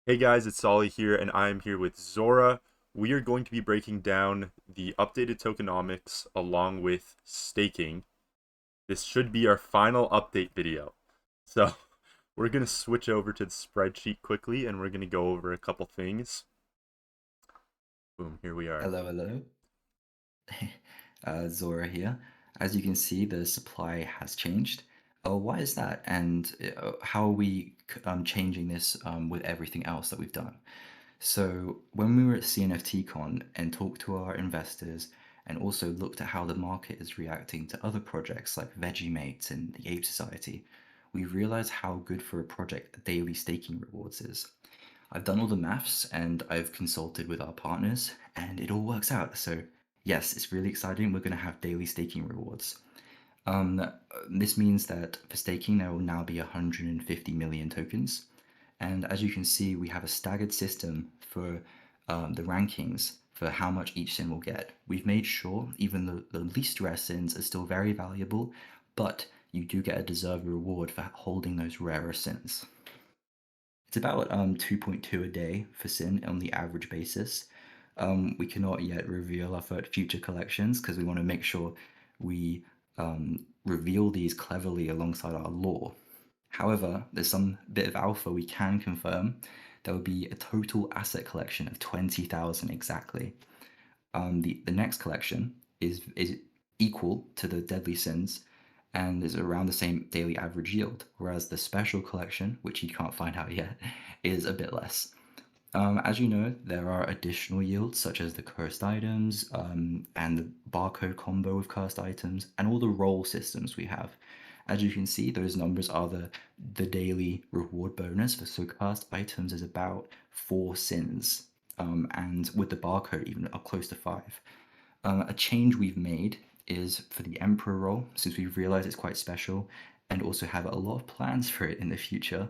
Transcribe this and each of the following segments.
Hey guys, it's Solly here, and I am here with Zora. We are going to be breaking down the updated tokenomics along with staking. This should be our final update video. So we're going to switch over to the spreadsheet quickly and we're going to go over a couple things. Boom, here we are. Hello, hello. Zora here. As you can see, the supply has changed. Why is that? And how are we changing this with everything else that we've done? So when we were at cnft and talked to our investors and also looked at how the market is reacting to other projects like Vegemite and the Ape Society, we realized how good for a project daily staking rewards is. I've done all the maths and I've consulted with our partners, and it all works out. So, yes, it's really exciting. We're going to have daily staking rewards. Um, this means that for staking, there will now be 150 million tokens. And as you can see, we have a staggered system for the rankings for how much each sin will get. We've made sure even the least rare sins are still very valuable, but you do get a deserved reward for holding those rarer sins. It's about 2.2 a day for Sin on the average basis. We cannot yet reveal our future collections because we want to make sure we reveal these cleverly alongside our lore. However, there's some bit of alpha we can confirm. There will be a total asset collection of 20,000 exactly. The next collection is equal to the deadly sins and is around the same daily average yield, whereas the special collection, which you can't find out yet, is a bit less. As you know, there are additional yields such as the cursed items and the barcode combo with cursed items and all the role systems we have. As you can see, those numbers are the daily reward bonus for so cursed items is about 4 sins, and with the barcode even up close to 5. A change we've made is for the Emperor role, since we've realized it's quite special and also have a lot of plans for it in the future.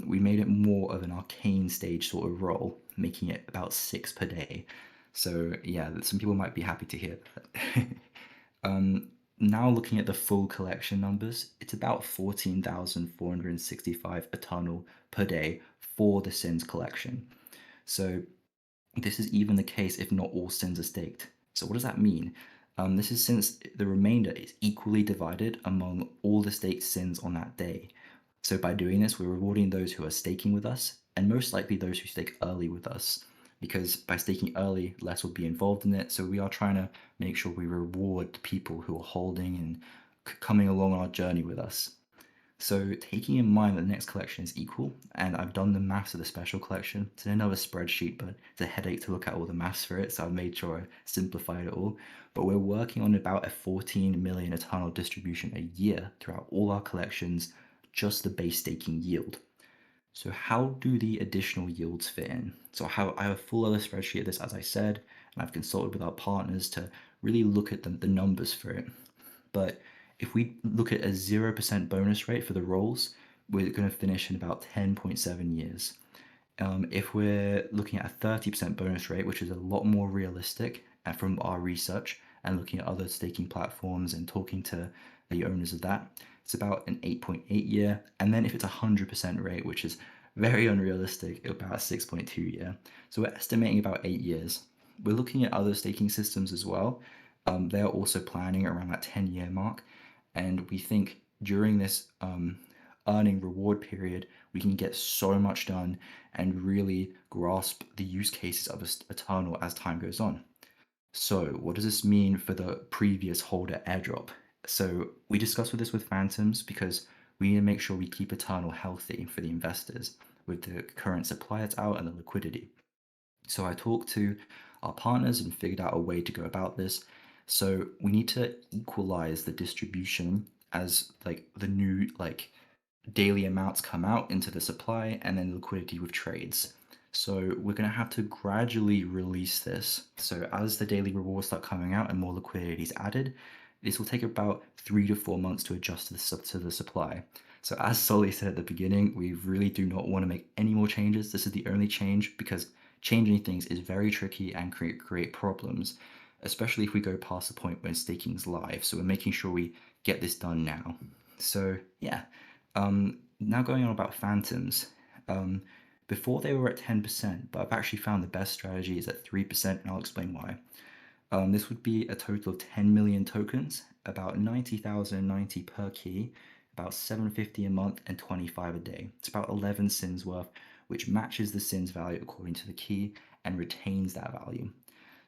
We made it more of an arcane stage sort of role, making it about 6 per day. So yeah, some people might be happy to hear that. Now looking at the full collection numbers, it's about 14,465 eternal per day for the Sins collection. So this is even the case if not all sins are staked. So what does that mean? This is since the remainder is equally divided among all the staked sins on that day. So by doing this, we're rewarding those who are staking with us, and most likely those who stake early with us. Because by staking early, less will be involved in it. So we are trying to make sure we reward the people who are holding and coming along on our journey with us. So taking in mind that the next collection is equal, and I've done the maths of the special collection. It's in another spreadsheet, but it's a headache to look at all the maths for it, so I've made sure I simplified it all. But we're working on about a 14 million eternal distribution a year throughout all our collections, just the base staking yield. So how do the additional yields fit in? So I have a full other spreadsheet of this, as I said, and I've consulted with our partners to really look at the numbers for it. But if we look at a 0% bonus rate for the rolls, we're going to finish in about 10.7 years. If we're looking at a 30% bonus rate, which is a lot more realistic from our research and looking at other staking platforms and talking to the owners of that, it's about an 8.8 year. And then if it's a 100% rate, which is very unrealistic, about a 6.2 year. So we're estimating about 8 years. We're looking at other staking systems as well. They're also planning around that 10-year mark. And we think during this earning reward period, we can get so much done and really grasp the use cases of Eternal as time goes on. So, what does this mean for the previous holder airdrop? So, we discussed with this with Phantoms because we need to make sure we keep Eternal healthy for the investors with the current supply that's out and the liquidity. So I talked to our partners and figured out a way to go about this. So we need to equalize the distribution as like the new daily amounts come out into the supply and then liquidity with trades. So we're going to have to gradually release this. So as the daily rewards start coming out and more liquidity is added, this will take about 3 to 4 months to adjust to the supply. So as Solly said at the beginning, we really do not want to make any more changes. This is the only change because changing things is very tricky and create problems, especially if we go past the point when staking is live. So we're making sure we get this done now. So yeah, now going on about phantoms. Before they were at 10%, but I've actually found the best strategy is at 3%, and I'll explain why. This would be a total of 10 million tokens, about 90,090 per key, about 750 a month, and 25 a day. It's about 11 SINs worth, which matches the SINs value according to the key and retains that value.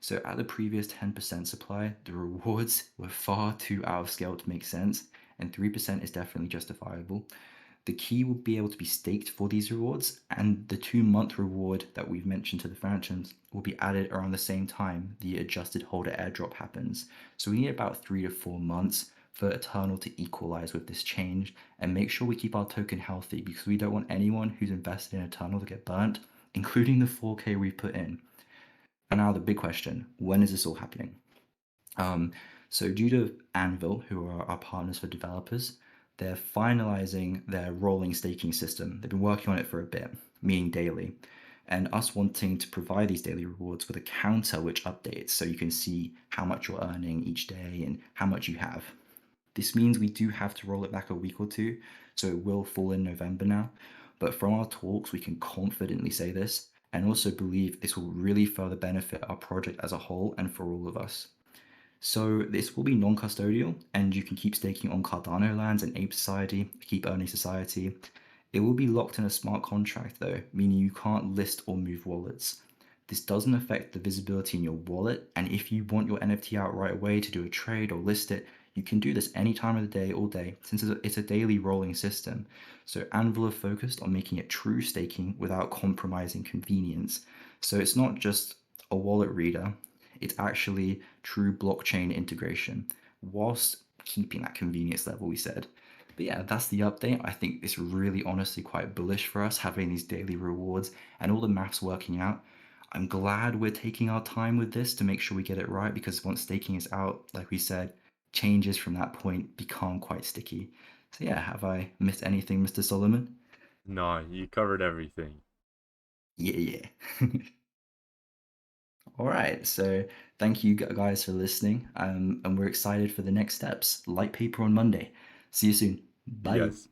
So at the previous 10% supply, the rewards were far too out of scale to make sense, and 3% is definitely justifiable. The key will be able to be staked for these rewards, and the 2-month reward that we've mentioned to the Phantoms will be added around the same time the adjusted holder airdrop happens. So we need about 3 to 4 months for Eternal to equalize with this change and make sure we keep our token healthy, because we don't want anyone who's invested in Eternal to get burnt, including the 4K we put in. And now the big question, when is this all happening? So due to Anvil, who are our partners for developers, they're finalizing their rolling staking system. They've been working on it for a bit, meaning daily. And us wanting to provide these daily rewards with a counter which updates so you can see how much you're earning each day and how much you have. This means we do have to roll it back a week or two, so it will fall in November now. But from our talks, we can confidently say this and also believe this will really further benefit our project as a whole and for all of us. So this will be non-custodial, and you can keep staking on Cardano lands and Ape Society, keep earning society. It will be locked in a smart contract though, meaning you can't list or move wallets. This doesn't affect the visibility in your wallet, and if you want your NFT out right away to do a trade or list it, you can do this any time of the day, all day, since it's a daily rolling system. So Anvil are focused on making it true staking without compromising convenience. So it's not just a wallet reader, it's actually true blockchain integration whilst keeping that convenience level we said. But yeah, that's the update. I think it's really honestly quite bullish for us having these daily rewards and all the maths working out. I'm glad we're taking our time with this to make sure we get it right, because once staking is out, like we said, changes from that point become quite sticky. So yeah, have I missed anything, Mr. Solomon? Nah, you covered everything. Yeah, yeah. All right, so thank you guys for listening, and we're excited for the next steps. Light paper on Monday. See you soon. Bye. Yes.